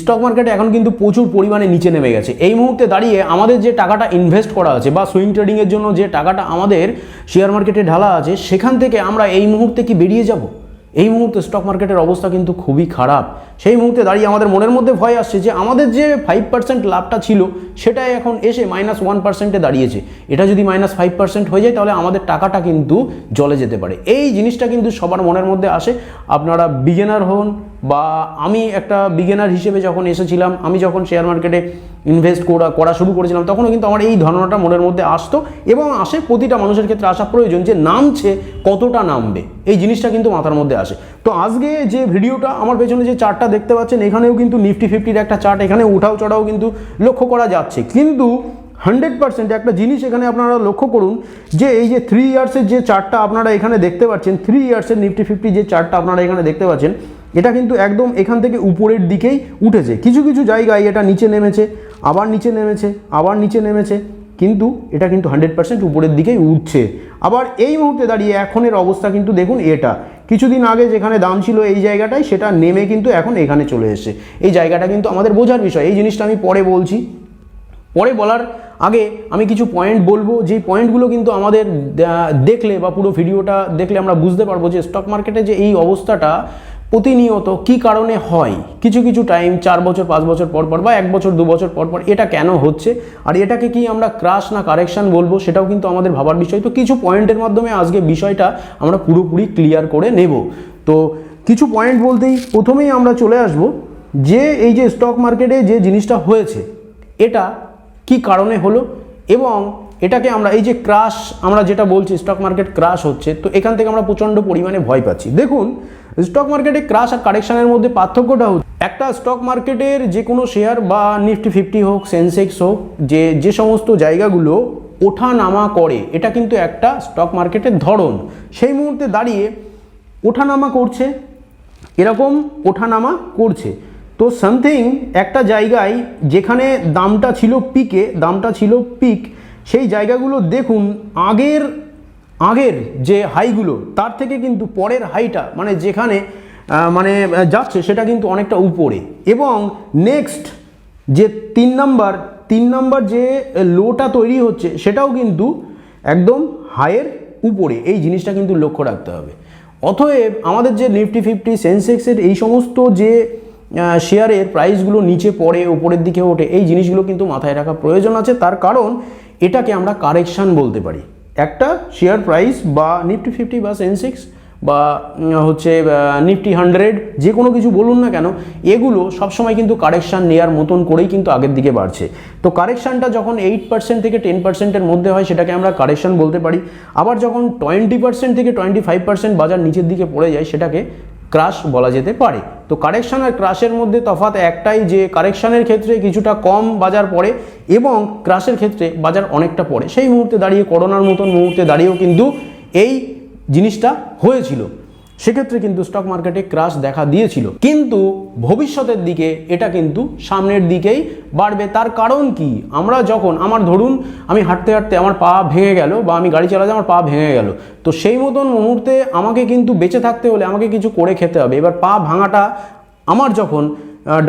Stock মার্কেটে এখন কিন্তু প্রচুর পরিমাণে নিচে নেমে গেছে। এই মুহূর্তে দাঁড়িয়ে আমাদের যে টাকাটা ইনভেস্ট করা আছে বা সুইং ট্রেডিংয়ের জন্য যে টাকাটা আমাদের শেয়ার মার্কেটে ঢালা আছে, সেখান থেকে আমরা এই মুহূর্তে কি বেরিয়ে যাব? এই মুহূর্তে স্টক মার্কেটের অবস্থা কিন্তু খুবই খারাপ। সেই মুহূর্তে দাঁড়িয়ে আমাদের মনের মধ্যে ভয় আসছে যে আমাদের যে 5% লাভটা ছিল সেটাই এখন এসে -1%-এ দাঁড়িয়েছে। এটা যদি -5% হয়ে যায় তাহলে আমাদের টাকাটা কিন্তু জলে যেতে পারে। এই জিনিসটা কিন্তু সবার মনের মধ্যে আসে। আপনারা বিগিনার হন বা আমি একটা বিগিনার হিসেবে যখন এসেছিলাম, আমি যখন শেয়ার মার্কেটে ইনভেস্ট করা শুরু করেছিলাম, তখনও কিন্তু আমার এই ধারণাটা মনের মধ্যে আসতো এবং আসে। প্রতিটা মানুষের ক্ষেত্রে আসা প্রয়োজন যে নামছে কতটা নামবে, এই জিনিসটা কিন্তু মাথার মধ্যে আসে। তো আজকে যে ভিডিওটা, আমার পেছনে যে চার্টটা দেখতে পাচ্ছেন, এখানেও কিন্তু নিফটি 50-র একটা চার্ট, এখানে উঠাও চড়াও কিন্তু লক্ষ্য করা যাচ্ছে। কিন্তু 100% একটা জিনিস এখানে আপনারা লক্ষ্য করুন যে এই যে 3 ইয়ার্সের যে চার্টটা আপনারা এখানে দেখতে পাচ্ছেন, 3 ইয়ার্সের নিফটি 50 যে চার্টটা আপনারা এখানে দেখতে পাচ্ছেন, এটা কিন্তু একদম এখান থেকে উপরের দিকেই উঠেছে। কিছু কিছু জায়গায় এটা নিচে নেমেছে, আবার নিচে নেমেছে, আবার নিচে নেমেছে, কিন্তু এটা কিন্তু 100% উপরের দিকেই উঠছে। আবার এই মুহূর্তে দাঁড়িয়ে এখনের অবস্থা কিন্তু দেখুন, এটা কিছুদিন আগে যেখানে দাম ছিল এই জায়গাটায়, সেটা নেমে কিন্তু এখন এখানে চলে এসেছে। এই জায়গাটা কিন্তু আমাদের বোঝার বিষয়। এই জিনিসটা আমি পরে বলছি। পরে বলার আগে আমি কিছু পয়েন্ট বলবো, যেই পয়েন্টগুলো কিন্তু আমাদের দেখলে বা পুরো ভিডিওটা দেখলে আমরা বুঝতে পারবো যে স্টক মার্কেটে যে এই অবস্থাটা প্রতিনিয়ত কী কারণে হয়। কিছু কিছু টাইম 4 বছর 5 বছর পর পর বা 1 বছর 2 বছর পর পর এটা কেন হচ্ছে, আর এটাকে কি আমরা ক্রাশ না কারেকশান বলবো, সেটাও কিন্তু আমাদের ভাবার বিষয়। তো কিছু পয়েন্টের মাধ্যমে আজকে বিষয়টা আমরা পুরোপুরি ক্লিয়ার করে নেব। তো কিছু পয়েন্ট বলতেই প্রথমেই আমরা চলে আসব যে এই যে স্টক মার্কেটে যে জিনিসটা হয়েছে এটা কি কারণে হলো, এবং এটাকে আমরা এই যে ক্রাশ আমরা যেটা বলছি, স্টক মার্কেট ক্রাশ হচ্ছে, তো এখান থেকে আমরা প্রচণ্ড পরিমাণে ভয় পাচ্ছি। দেখুন, স্টক মার্কেটে ক্রাশ আর কারেকশানের মধ্যে পার্থক্যটা হচ্ছে, একটা স্টক মার্কেটের যে কোনো শেয়ার বা নিফটি 50 হোক, সেন্সেক্স হোক, যে সমস্ত জায়গাগুলো ওঠা নামা করে, এটা কিন্তু একটা স্টক মার্কেটের ধরন। সেই মুহূর্তে দাঁড়িয়ে ওঠানামা করছে, এরকম ওঠানামা করছে। তো সামথিং একটা জায়গায় যেখানে দামটা ছিল পিক, সেই জায়গাগুলো দেখুন আগের যে হাইগুলো তার থেকে কিন্তু পরের হাইটা মানে যেখানে যাচ্ছে সেটা কিন্তু অনেকটা উপরে, এবং নেক্সট যে 3 নাম্বার যে লোটা তৈরি হচ্ছে সেটাও কিন্তু একদম হাইয়ের উপরে। এই জিনিসটা কিন্তু লক্ষ্য রাখতে হবে। অতএব আমাদের যে নিফটি 50, সেন্সেক্সের এই সমস্ত যে শেয়ারের প্রাইসগুলো নিচে পড়ে উপরের দিকে ওঠে, এই জিনিসগুলো কিন্তু মাথায় রাখা প্রয়োজন আছে। তার কারণ এটাকে আমরা কারেকশান বলতে পারি। একটা শেয়ার প্রাইস বা নিফটি 50 বা সেন্সেক্স বা হচ্ছে নিফটি 100, যে কোনো কিছু বলুন না কেন, এগুলো সবসময় কিন্তু কারেকশান নেওয়ার মতন করেই কিন্তু আগের দিকে বাড়ছে। তো কারেকশানটা যখন 8% থেকে 10%-এর মধ্যে হয় সেটাকে আমরা কারেকশান বলতে পারি। আবার যখন 20% থেকে 25% বাজার নিচের দিকে পড়ে যায় সেটাকে ক্রাশ বলা যেতে পারে। তো কারেকশান আর ক্রাশের মধ্যে তফাৎ একটাই, যে কারেকশানের ক্ষেত্রে কিছুটা কম বাজার পড়ে এবং ক্রাশের ক্ষেত্রে বাজার অনেকটা পড়ে। সেই মুহূর্তে দাঁড়িয়ে করোনার মতন মুহূর্তে দাঁড়িয়েও কিন্তু এই জিনিসটা হয়েছিল। সেক্ষেত্রে কিন্তু স্টক মার্কেটে ক্রাশ দেখা দিয়েছিল, কিন্তু ভবিষ্যতের দিকে এটা কিন্তু সামনের দিকেই বাড়বে। তার কারণ কি, আমরা যখন ধরুন আমি হাঁটতে হাঁটতে আমার পা ভেঙে গেল, বা আমি গাড়ি চালাতে আমার পা ভেঙে গেল, তো সেই মতন মুহূর্তে আমাকে কিন্তু বেঁচে থাকতে হলে আমাকে কিছু করে খেতে হবে। এবার পা ভাঙাটা আমার যখন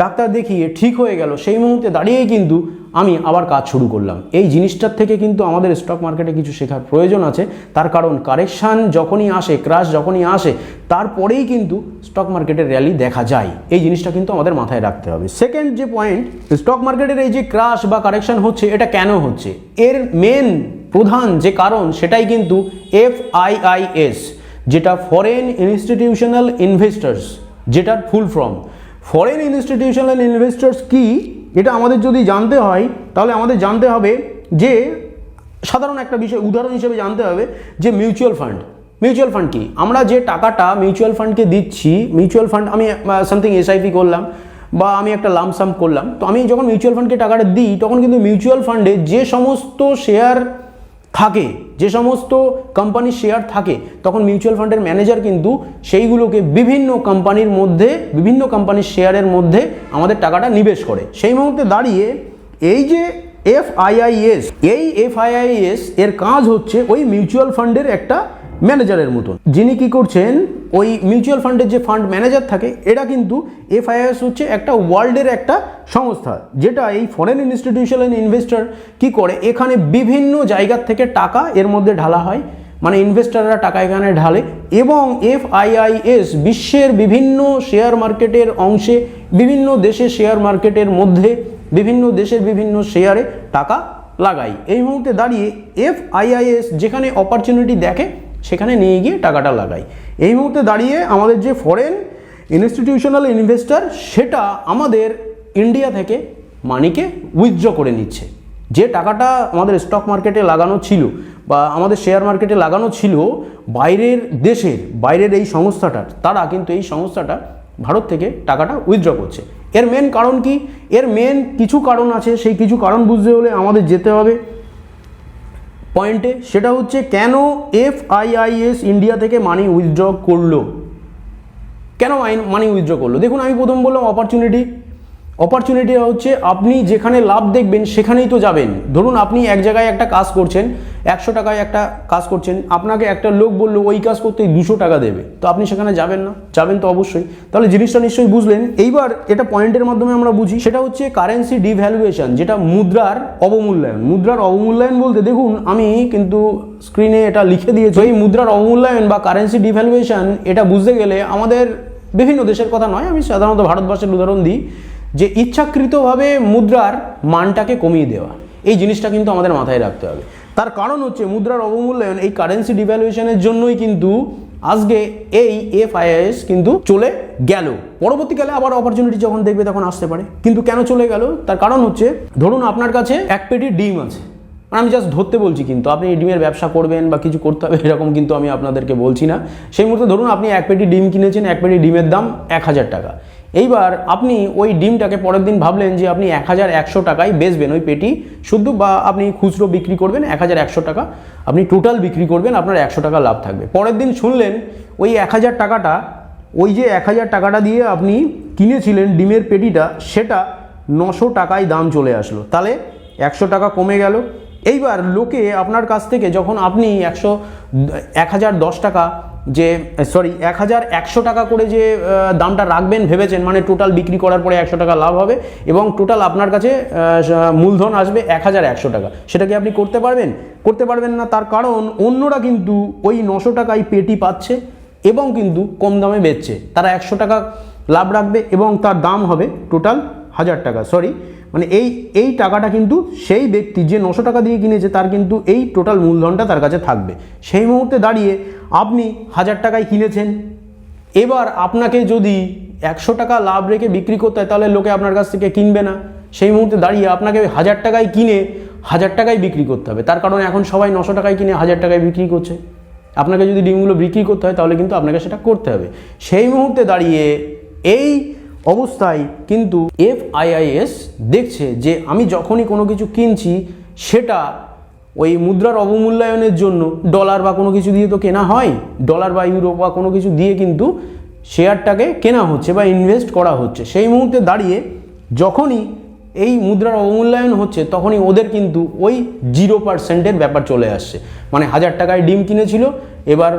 ডাক্তার দেখিয়ে ঠিক হয়ে গেল, সেই মুহূর্তে দাঁড়িয়েই কিন্তু আমি আবার কাজ শুরু করলাম। এই জিনিসটার থেকে কিন্তু আমাদের স্টক মার্কেটে কিছু শেখার প্রয়োজন আছে। তার কারণ কারেকশান যখনই আসে, ক্রাশ যখনই আসে, তারপরেই কিন্তু স্টক মার্কেটের র্যালি দেখা যায়। এই জিনিসটা কিন্তু আমাদের মাথায় রাখতে হবে। সেকেন্ড যে পয়েন্ট, স্টক মার্কেটের এই যে ক্রাশ বা কারেকশান হচ্ছে, এটা কেন হচ্ছে, এর মেন প্রধান যে কারণ সেটাই কিন্তু FIIS, যেটা ফরেন ইনস্টিটিউশনাল ইনভেস্টার্স, যেটার full form. Foreign institutional investors কি, এটা আমাদের যদি জানতে হয় তাহলে আমাদের জানতে হবে যে সাধারণ একটা বিষয় উদাহরণ হিসেবে জানতে হবে যে মিউচুয়াল ফান্ড কি। আমরা যে টাকাটা মিউচুয়াল ফান্ডকে দিচ্ছি, মিউচুয়াল ফান্ড আমি সামথিং SIP করলাম বা আমি একটা লামসাম করলাম, তো আমি যখন মিউচুয়াল ফান্ডকে টাকাটা দিই তখন কিন্তু মিউচুয়াল ফান্ডে যে সমস্ত শেয়ার থাকে, যে সমস্ত কোম্পানির শেয়ার থাকে, তখন মিউচুয়াল ফান্ডের ম্যানেজার কিন্তু সেইগুলোকে বিভিন্ন কোম্পানির শেয়ারের মধ্যে আমাদের টাকাটা নিবেশ করে। সেই মুহূর্তে দাঁড়িয়ে এই যে FIIS এর কাজ হচ্ছে ওই মিউচুয়াল ফান্ডের একটা ম্যানেজারের মতন, যিনি কি করছেন ওই মিউচুয়াল ফান্ডের যে ফান্ড ম্যানেজার থাকে, এরা কিন্তু এফআইআইএস হচ্ছে একটা ওয়ার্ল্ডের একটা সংস্থা, যেটা এই ফরেন ইনস্টিটিউশনাল ইনভেস্টর কি করে, এখানে বিভিন্ন জায়গার থেকে টাকা এর মধ্যে ঢালা হয়, মানে ইনভেস্টররা টাকা এখানে ঢালে, এবং এফআইআইএস বিশ্বের বিভিন্ন শেয়ার মার্কেটের অংশে, বিভিন্ন দেশের শেয়ার মার্কেটের মধ্যে, বিভিন্ন দেশের বিভিন্ন শেয়ারে টাকা লাগাই। এই মুহূর্তে দাঁড়িয়ে এফআইআইএস যেখানে অপরচুনিটি দেখে সেখানে নিয়ে গিয়ে টাকাটা লাগাই। এই মুহূর্তে দাঁড়িয়ে আমাদের যে ফরেন ইনস্টিটিউশনাল ইনভেস্টর, সেটা আমাদের ইন্ডিয়া থেকে মানিকে উইথড্র করে নিচ্ছে। যে টাকাটা আমাদের স্টক মার্কেটে লাগানো ছিল বা আমাদের শেয়ার মার্কেটে লাগানো ছিল বাইরের দেশের, বাইরের এই সংস্থাটার, তারা কিন্তু এই সংস্থাটা ভারত থেকে টাকাটা উইথড্র করছে। এর মেন কারণ কি? এর মেন কিছু কারণ আছে, সেই কিছু কারণ বুঝতে হলে আমাদের যেতে হবে পয়েন্টে। সেটা হচ্ছে কেন এফআইআইএস ইন্ডিয়া থেকে মানি উইথড্র করলো, কেন মানি উইথড্র করলো। দেখুন, আমি প্রথম বললাম অপরচুনিটি হচ্ছে আপনি যেখানে লাভ দেখবেন সেখানেই তো যাবেন। ধরুন আপনি এক জায়গায় একটা কাজ করছেন, 100 টাকায় একটা কাজ করছেন, আপনাকে একটা লোক বললো ওই কাজ করতে 200 টাকা দেবে, তো আপনি সেখানে যাবেন না? যাবেন তো অবশ্যই। তাহলে জিনিসটা নিশ্চয়ই বুঝলেন। এইবার এটা পয়েন্টের মাধ্যমে আমরা বুঝি, সেটা হচ্ছে কারেন্সি ডিভ্যালুয়েশন, যেটা মুদ্রার অবমূল্যায়ন। মুদ্রার অবমূল্যায়ন বলতে দেখুন, আমি কিন্তু স্ক্রিনে এটা লিখে দিয়েছি। এই মুদ্রার অবমূল্যায়ন বা কারেন্সি ডিভ্যালুয়েশন, এটা বুঝতে গেলে আমাদের বিভিন্ন দেশের কথা নয়, আমি সাধারণত ভারতবর্ষের উদাহরণ দিই, যে ইচ্ছাকৃতভাবে মুদ্রার মানটাকে কমিয়ে দেওয়া, এই জিনিসটা কিন্তু আমাদের মাথায় রাখতে হবে। তার কারণ হচ্ছে মুদ্রার অবমূল্যায়ন, এই কারেন্সি ডিভ্যালুয়েশনের জন্যই কিন্তু আজকে এই এফআইআইএস কিন্তু চলে গেল। পরবর্তীকালে আবার অপরচুনিটি যখন দেখবে তখন আসতে পারে। কিন্তু কেন চলে গেল? তার কারণ হচ্ছে, ধরুন আপনার কাছে 1 পেটি ডিম আছে, আমি জাস্ট ধরতে বলছি, কিন্তু আপনি ডিমের ব্যবসা করবেন বা কিছু করতে হবে এরকম কিন্তু আমি আপনাদেরকে বলছি না। সেই মুহূর্তে ধরুন আপনি 1 পেটি ডিম কিনেছেন, 1 পেটি ডিমের দাম 1000 টাকা। এইবার আপনি ওই ডিমটাকে পরের দিন ভাবলেন যে আপনি 1100 টাকায় বেচবেন ওই পেটি শুদ্ধ, বা আপনি খুচরো বিক্রি করবেন 1100 টাকা, আপনি টোটাল বিক্রি করবেন, আপনার 100 টাকা লাভ থাকবে। পরের দিন শুনলেন ওই 1000 টাকাটা, ওই যে 1000 টাকাটা দিয়ে আপনি কিনেছিলেন ডিমের পেটিটা, সেটা 900 টাকায় দাম চলে আসলো, তাহলে 100 টাকা কমে গেল। এইবার লোকে আপনার কাছ থেকে যখন আপনি 1010 টাকা যে 1100 টাকা করে যে দামটা রাখবেন ভেবেছেন, মানে টোটাল বিক্রি করার পরে 100 টাকা লাভ হবে এবং টোটাল আপনার কাছে মূলধন আসবে 1100 টাকা, সেটা কি আপনি করতে পারবেন? করতে পারবেন না। তার কারণ অন্যরা কিন্তু ওই 900 টাকায় পেটি পাচ্ছে এবং কিন্তু কম দামে বেচছে, তারা 100 টাকা লাভ রাখবে এবং তার দাম হবে টোটাল 1000 টাকা। মানে এই টাকাটা কিন্তু সেই ব্যক্তি যে 900 টাকা দিয়ে কিনেছে তার কিন্তু এই টোটাল মূলধনটা তার কাছে থাকবে। সেই মুহূর্তে দাঁড়িয়ে আপনি 1000 টাকায় কিনেছেন, এবার আপনাকে যদি 100 টাকা লাভ রেখে বিক্রি করতে হয় তাহলে লোকে আপনার কাছ থেকে কিনবে না। সেই মুহূর্তে দাঁড়িয়ে আপনাকে 1000 টাকায় কিনে 1000 টাকায় বিক্রি করতে হবে। তার কারণ এখন সবাই 900 টাকায় কিনে 1000 টাকায় বিক্রি করছে। আপনাকে যদি ডিমগুলো বিক্রি করতে হয় তাহলে কিন্তু আপনাকে সেটা করতে হবে। সেই মুহূর্তে দাঁড়িয়ে এই অবস্থায় কিন্তু এফআইআইএস দেখছে যে আমি যখনই কোনো কিছু কিনছি সেটা ওই মুদ্রার অবমূল্যায়নের জন্য ডলার বা কোনো কিছু দিয়ে তো কেনা হয়, ডলার বা ইউরো বা কোনো কিছু দিয়ে কিন্তু শেয়ারটাকে কেনা হচ্ছে বা ইনভেস্ট করা হচ্ছে। সেই মুহূর্তে দাঁড়িয়ে যখনই এই মুদ্রার অবমূল্যায়ন হচ্ছে তখনই ওদের কিন্তু ওই 0%-এর ব্যাপার চলে আসছে। মানে 1000 টাকায় ডিম কিনেছিল, এবার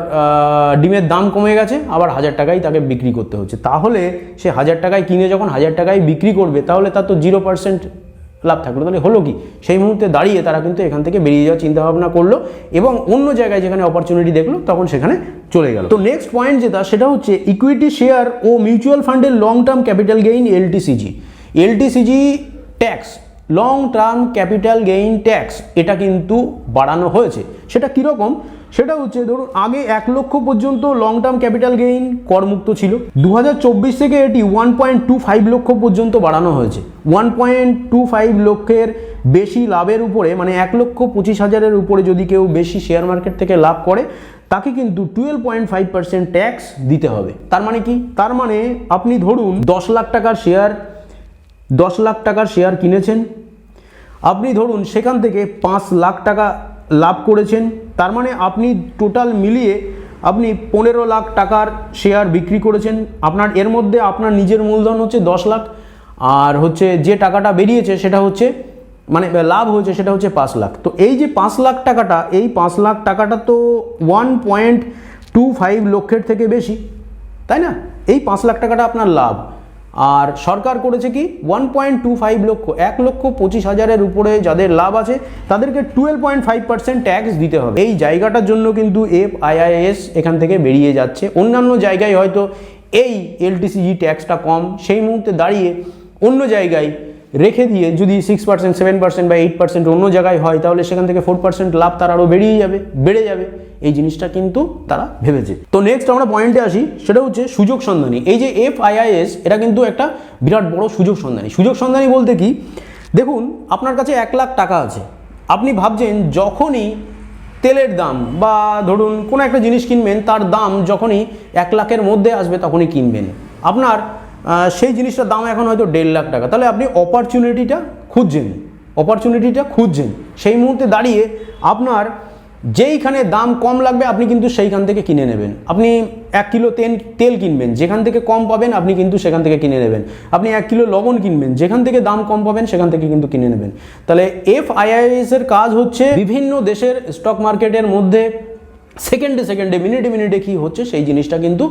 ডিমের দাম কমে গেছে, আবার 1000 টাকায় তাকে বিক্রি করতে হচ্ছে। তাহলে সে 1000 টাকায় কিনে যখন 1000 টাকায় বিক্রি করবে তাহলে তার তো 0% লাভ থাকলো। তাহলে হলো কি, সেই মুহূর্তে দাঁড়িয়ে তারা কিন্তু এখান থেকে বেরিয়ে যাওয়ার চিন্তাভাবনা করলো এবং অন্য জায়গায় যেখানে অপরচুনিটি দেখলো তখন সেখানে চলে গেল। তো নেক্সট পয়েন্ট যেটা, সেটা হচ্ছে ইকুইটি শেয়ার ও মিউচুয়াল ফান্ডের long term capital gain LTCG tax, long term capital gain tax, এটা কিন্তু বাড়ানো হয়েছে। সেটা কীরকম? সেটা হচ্ছে ধরুন আগে 1 লক্ষ পর্যন্ত লং টার্ম ক্যাপিটাল গেইন করমুক্ত ছিল, 2024 থেকে এটি 1.25 লক্ষ পর্যন্ত বাড়ানো হয়েছে। 1.25 লক্ষের বেশি লাভের উপরে, মানে 1,25,000-এর উপরে যদি কেউ বেশি শেয়ার মার্কেট থেকে লাভ করে তাকে কিন্তু 12.5% ট্যাক্স দিতে হবে। তার মানে কি? তার মানে আপনি ধরুন 10 লাখ টাকার শেয়ার কিনেছেন, আপনি ধরুন সেখান থেকে 5 লাখ টাকা লাভ করেছেন, তার মানে আপনি টোটাল মিলিয়ে আপনি 15 লাখ টাকার শেয়ার বিক্রি করেছেন। আপনার এর মধ্যে আপনার নিজের মূলধন হচ্ছে 10 লাখ, আর হচ্ছে যে টাকাটা বেরিয়েছে সেটা হচ্ছে মানে লাভ হয়েছে সেটা হচ্ছে 5 লাখ। তো এই যে 5 লাখ টাকাটা, এই 5 লাখ টাকাটা তো 1.25 লক্ষের থেকে বেশি। তাই না? এই 5 লাখ টাকাটা আপনার লাভ। আর সরকার করেছে কি 1.25 লক্ষ, 1,25,000-এর উপরে যাদের লাভ আছে তাদেরকে 12.5% ট্যাক্স দিতে হবে। এই জায়গাটার জন্য কিন্তু FIIS এখান থেকে বেরিয়ে যাচ্ছে। অন্যান্য জায়গায় হয়তো এই LTCG ট্যাক্সটা কম, সেই মুহূর্তে দাঁড়িয়ে অন্য জায়গায় রেখে দিয়ে যদি 6%, 7% বা 8% অন্য জায়গায় হয়, তাহলে সেখান থেকে 4% লাভ তার আরও বেড়ে যাবে। এই জিনিসটা কিন্তু তারা ভেবেছে। তো নেক্সট আমরা পয়েন্টে আসি, সেটা হচ্ছে সুযোগ সন্ধানী। এই যে FIIS, এটা কিন্তু একটা বিরাট বড় সুযোগ সন্ধানী। সুযোগ সন্ধানী বলতে কি, দেখুন আপনার কাছে 1 লাখ টাকা আছে, আপনি ভাবছেন যখনই তেলের দাম বা ধরুন কোনো একটা জিনিস কিনবেন, তার দাম যখনই 1 লাখের মধ্যে আসবে তখনই কিনবেন। আপনার সেই জিনিসটার দাম এখন হয়তো 1.5 লাখ টাকা, তাহলে আপনি অপরচুনিটিটা খুঁজছেন। সেই মুহূর্তে দাঁড়িয়ে আপনার যেইখানে দাম কম লাগবে আপনি কিন্তু সেইখান থেকে কিনে নেবেন। আপনি 1 কিলো তেল কিনবেন, যেখান থেকে কম পাবেন আপনি কিন্তু সেখান থেকে কিনে নেবেন। আপনি 1 কিলো লবণ কিনবেন, যেখান থেকে দাম কম পাবেন সেখান থেকে কিন্তু কিনে নেবেন। তাহলে FIIS এর কাজ হচ্ছে বিভিন্ন দেশের স্টক মার্কেটের মধ্যে সেকেন্ডে মিনিটে কি হচ্ছে সেই জিনিসটা কিন্তু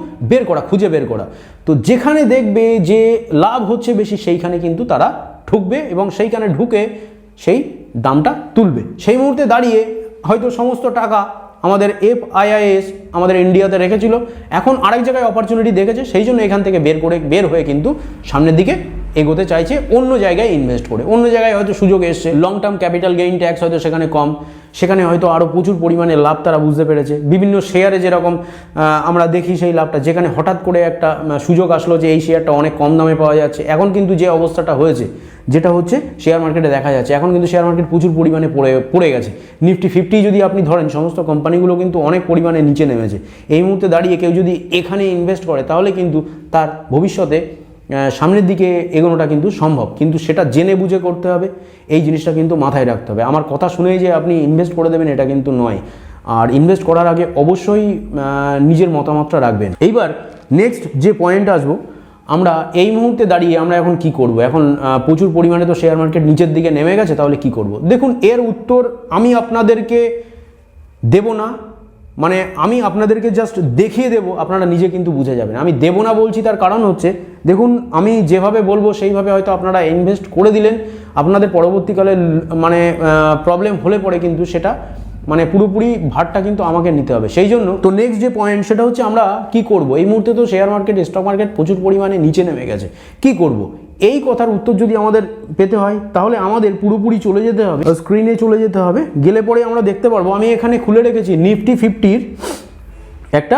খুঁজে বের করা। তো যেখানে দেখবে যে লাভ হচ্ছে বেশি, সেইখানে কিন্তু তারা ঢুকবে এবং সেইখানে ঢুকে সেই দামটা তুলবে। সেই মুহূর্তে দাঁড়িয়ে হয়তো সমস্ত টাকা আমাদের FIIS আমাদের ইন্ডিয়াতে রেখেছিল, এখন আরেক জায়গায় অপরচুনিটি দেখেছে, সেই জন্য এখান থেকে বের হয়ে কিন্তু সামনের দিকে এগোতে চাইছে, অন্য জায়গায় ইনভেস্ট করে। অন্য জায়গায় হয়তো সুযোগ এসছে, long term capital gain tax হয়তো সেখানে কম, সেখানে হয়তো আরও প্রচুর পরিমাণে লাভ তারা বুঝতে পেরেছে। বিভিন্ন শেয়ারে যেরকম আমরা দেখি সেই লাভটা, যেখানে হঠাৎ করে একটা সুযোগ আসলো যে এই শেয়ারটা অনেক কম দামে পাওয়া যাচ্ছে, এখন কিন্তু যে অবস্থাটা হয়েছে, যেটা হচ্ছে শেয়ার মার্কেটে দেখা যাচ্ছে, এখন কিন্তু শেয়ার মার্কেট প্রচুর পরিমাণে পড়ে গেছে। নিফটি 50 যদি আপনি ধরেন, সমস্ত কোম্পানিগুলো কিন্তু অনেক পরিমাণে নিচে নেমেছে। এই মুহূর্তে দাঁড়িয়ে কেউ যদি এখানে ইনভেস্ট করে, তাহলে কিন্তু তার ভবিষ্যতে সামনের দিকে এগোনোটা কিন্তু সম্ভব, কিন্তু সেটা জেনে বুঝে করতে হবে। এই জিনিসটা কিন্তু মাথায় রাখতে হবে। আমার কথা শুনেই যে আপনি ইনভেস্ট করে দেবেন এটা কিন্তু নয়। আর ইনভেস্ট করার আগে অবশ্যই নিজের মতামতটা রাখবেন। এইবার নেক্সট যে পয়েন্ট আসবো, আমরা এই মুহূর্তে দাঁড়িয়ে আমরা এখন কি করব? এখন প্রচুর পরিমাণে তো শেয়ার মার্কেট নিচের দিকে নেমে গেছে, তাহলে কি করব? দেখুন, এর উত্তর আমি আপনাদেরকে দেব না, মানে আমি আপনাদেরকে জাস্ট দেখিয়ে দেব, আপনারা নিজে কিন্তু বুঝে যাবেন। আমি দেব না বলছি, তার কারণ হচ্ছে, দেখুন আমি যেভাবে বলবো সেইভাবে হয়তো আপনারা ইনভেস্ট করে দিলেন, আপনাদের পরবর্তীকালে মানে প্রবলেম হলে পরে কিন্তু সেটা মানে পুরোপুরি ভারটা কিন্তু আমাকে নিতে হবে। সেই জন্য তো নেক্সট যে পয়েন্ট, সেটা হচ্ছে আমরা কি করব? এই মুহূর্তে তো শেয়ার মার্কেট, স্টক মার্কেট প্রচুর পরিমাণে নিচে নেমে গেছে, কি করব? এই কথার উত্তর যদি আমাদের পেতে হয়, তাহলে আমাদের পুরোপুরি চলে যেতে হবে, স্ক্রিনে চলে যেতে হবে। গেলে পরে আমরা দেখতে পারবো, আমি এখানে খুলে রেখেছি নিফটি 50-র একটা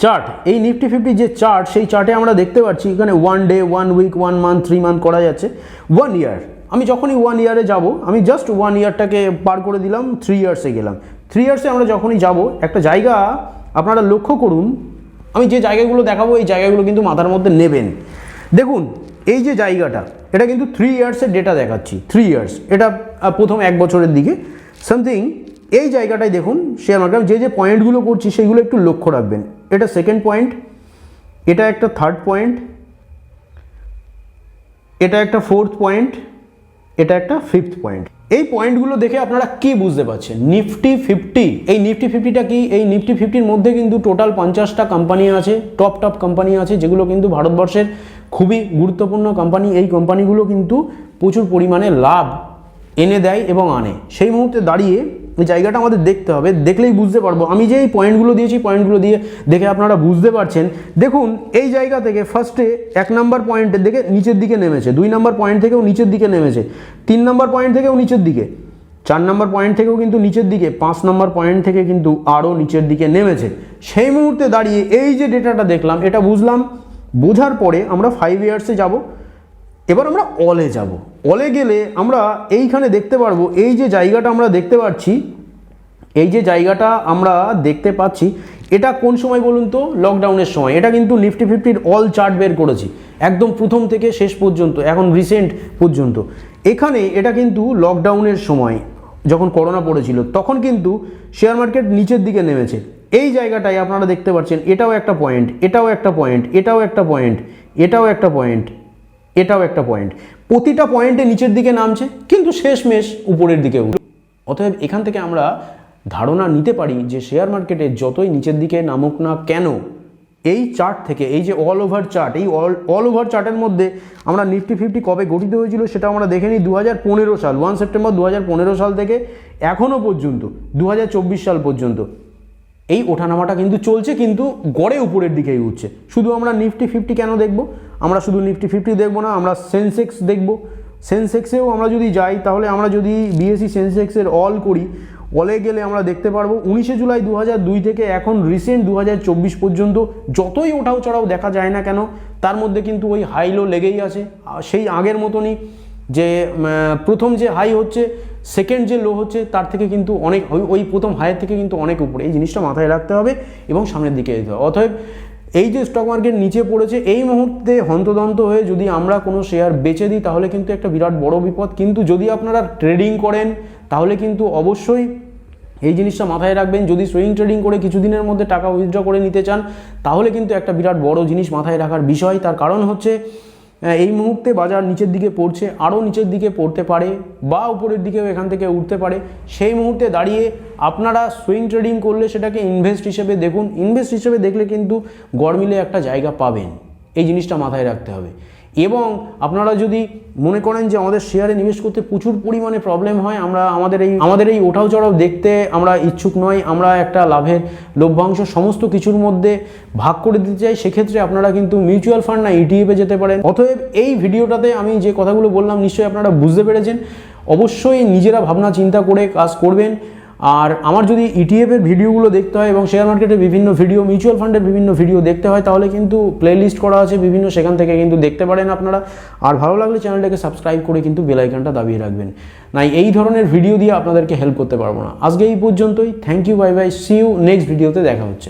চার্ট। এই নিফটি 50 যে চার্ট, সেই চার্টে আমরা দেখতে পাচ্ছি এখানে 1 ডে, 1 উইক, 1 মান্থ, 3 মান্থ করা যাচ্ছে, 1 ইয়ার। আমি যখনই 1 ইয়ারে যাব, আমি জাস্ট 1 ইয়ারটাকে পার করে দিলাম, 3 ইয়ার্সে গেলাম। 3 ইয়ার্সে আমরা যখনই যাব, একটা জায়গা আপনারা লক্ষ্য করুন, আমি যে জায়গাগুলো দেখাবো এই জায়গাগুলো কিন্তু মাথার মধ্যে নেবেন। দেখুন এই যে জায়গাটা, এটা কিন্তু 3 ইয়ার্সের ডেটা দেখাচ্ছি, 3 ইয়ার্স, এটা প্রথম 1 বছরের দিকে সামথিং। এই জায়গাটায় দেখুন শেয়ার মার্কেট যে পয়েন্টগুলো করছি সেইগুলো একটু লক্ষ্য রাখবেন। এটা সেকেন্ড পয়েন্ট, এটা একটা থার্ড পয়েন্ট, এটা একটা ফোর্থ পয়েন্ট, এটা একটা ফিফথ পয়েন্ট। এই পয়েন্টগুলো দেখে আপনারা কি বুঝতে পারছেন? নিফটি 50, এই নিফটি 50টা কি? এই নিফটি 50-র মধ্যে কিন্তু টোটাল 50টা কোম্পানি আছে, টপ কোম্পানি আছে, যেগুলো কিন্তু ভারতবর্ষের খুবই গুরুত্বপূর্ণ কোম্পানি। এই কোম্পানিগুলো কিন্তু প্রচুর পরিমাণে লাভ এনে দেয় এবং আনে। সেই মুহূর্তে দাঁড়িয়ে এই জায়গাটা আমাদের দেখতে হবে, দেখলেই বুঝতে পারবো। আমি যে এই পয়েন্টগুলো দিয়েছি, পয়েন্টগুলো দিয়ে দেখে আপনারা বুঝতে পারছেন। দেখুন এই জায়গা থেকে ফার্স্টে 1 নম্বর পয়েন্টের দিকে নিচের দিকে নেমেছে, 2 নম্বর পয়েন্ট থেকেও নিচের দিকে নেমেছে, 3 নম্বর পয়েন্ট থেকেও নিচের দিকে, 4 নম্বর পয়েন্ট থেকেও কিন্তু নিচের দিকে, 5 নম্বর পয়েন্ট থেকে কিন্তু আরও নিচের দিকে নেমেছে। সেই মুহূর্তে দাঁড়িয়ে এই যে ডেটাটা দেখলাম, এটা বুঝলাম, বোঝার পরে আমরা 5 ইয়ার্সে যাব। এবার আমরা অলে যাব। অলে গেলে আমরা এইখানে দেখতে পারবো, এই যে জায়গাটা আমরা দেখতে পাচ্ছি, এই যে জায়গাটা আমরা দেখতে পাচ্ছি, এটা কোন সময় বলুন তো? লকডাউনের সময়। এটা কিন্তু নিফটি 50-র অল চার্ট বের করেছি, একদম প্রথম থেকে শেষ পর্যন্ত, এখন রিসেন্ট পর্যন্ত। এখানে এটা কিন্তু লকডাউনের সময়, যখন করোনা পড়েছিল, তখন কিন্তু শেয়ার মার্কেট নিচের দিকে নেমেছে। এই জায়গাটায় আপনারা দেখতে পাচ্ছেন, এটাও একটা পয়েন্ট, এটাও একটা পয়েন্ট, এটাও একটা পয়েন্ট, এটাও একটা পয়েন্ট, এটাও একটা পয়েন্ট। প্রতিটা পয়েন্টে নিচের দিকে নামছে, কিন্তু শেষমেশ উপরের দিকে উঠল। অতএব এখান থেকে আমরা ধারণা নিতে পারি যে শেয়ার মার্কেটে যতই নিচের দিকে নামুক না কেন, এই চার্ট থেকে, এই যে অল ওভার চার্ট, এই অল ওভার চার্টের মধ্যে আমরা নিফটি ফিফটি কবে গঠিত হয়েছিল সেটা আমরা দেখে নিই। 2015 সাল, 1 সেপ্টেম্বর 2015 সাল থেকে এখনও পর্যন্ত 2024 সাল পর্যন্ত এই ওঠানামাটা কিন্তু চলছে, কিন্তু গড়ে উপরের দিকেই উঠছে। শুধু আমরা নিফটি ফিফটি কেন দেখব? আমরা শুধু নিফটি ফিফটি দেখব না, আমরা সেন্সেক্স দেখব। সেন্সেক্সেও আমরা যদি যাই, তাহলে আমরা যদি বিএসসি সেন্সেক্সের অল করি, অলে গেলে আমরা দেখতে পারবো 19 জুলাই 2002 থেকে এখন রিসেন্ট 2024 পর্যন্ত যতই ওঠাও চড়াও দেখা যায় না কেন, তার মধ্যে কিন্তু ওই হাই লো লেগেই আছে। সেই আগের মতনই যে প্রথম যে হাই হচ্ছে, সেকেন্ড যে লো হচ্ছে, তার থেকে কিন্তু অনেক, ওই প্রথম হাইয়ের থেকে কিন্তু অনেক উপরে। এই জিনিসটা মাথায় রাখতে হবে এবং সামনের দিকে যেতে হবে। অতএব এই যে স্টক মার্কেট নিচে পড়েছে, এই মুহূর্তে হন্তদন্ত হয়ে যদি আমরা কোনো শেয়ার বেচে দিই, তাহলে কিন্তু একটা বিরাট বড় বিপদ। কিন্তু যদি আপনারা ট্রেডিং করেন, তাহলে কিন্তু অবশ্যই এই জিনিসটা মাথায় রাখবেন। যদি সুইং ট্রেডিং করে কিছুদিনের মধ্যে টাকা উইথড্র করে নিতে চান, তাহলে কিন্তু একটা বিরাট বড় জিনিস মাথায় রাখার বিষয়। তার কারণ হচ্ছে এই মুহূর্তে বাজার নিচের দিকে পড়ছে, আরও নিচের দিকে পড়তে পারে বা উপরের দিকেও এখান থেকে উঠতে পারে। সেই মুহূর্তে দাঁড়িয়ে আপনারা সুইং ট্রেডিং করলে সেটাকে ইনভেস্ট হিসেবে দেখুন। ইনভেস্ট হিসেবে দেখলে কিন্তু গড়মিলে একটা জায়গা পাবেন, এই জিনিসটা মাথায় রাখতে হবে। এবং আপনারা যদি মনে করেন যে আমাদের শেয়ারে নিবেশ করতে প্রচুর পরিমাণে প্রবলেম হয়, আমাদের এই ওঠাও চড়াও দেখতে আমরা ইচ্ছুক নই, আমরা একটা লাভের লভ্যাংশ সমস্ত কিছুর মধ্যে ভাগ করে দিতে চাই, সেক্ষেত্রে আপনারা কিন্তু মিউচুয়াল ফান্ড না ইটিএফে যেতে পারেন। অতএব এই ভিডিওটাতে আমি যে কথাগুলো বললাম নিশ্চয়ই আপনারা বুঝতে পেরেছেন। অবশ্যই নিজেরা ভাবনা চিন্তা করে কাজ করবেন। আর আমার যদি ইটিএফের ভিডিওগুলো দেখতে হয় এবং শেয়ার মার্কেটের বিভিন্ন ভিডিও, মিউচুয়াল ফান্ডের বিভিন্ন ভিডিও দেখতে হয়, তাহলে কিন্তু প্লেলিস্ট করা আছে বিভিন্ন, সেখান থেকে কিন্তু দেখতে পারেন আপনারা। আর ভালো লাগলে চ্যানেলটাকে সাবস্ক্রাইব করে কিন্তু বেল আইকনটা দাবিয়ে রাখবেন, নাই এই ধরনের ভিডিও দিয়ে আপনাদেরকে হেল্প করতে পারবো না। আজকে এই পর্যন্তই। Thank you, bye bye, see you, next ভিডিওতে দেখা হচ্ছে।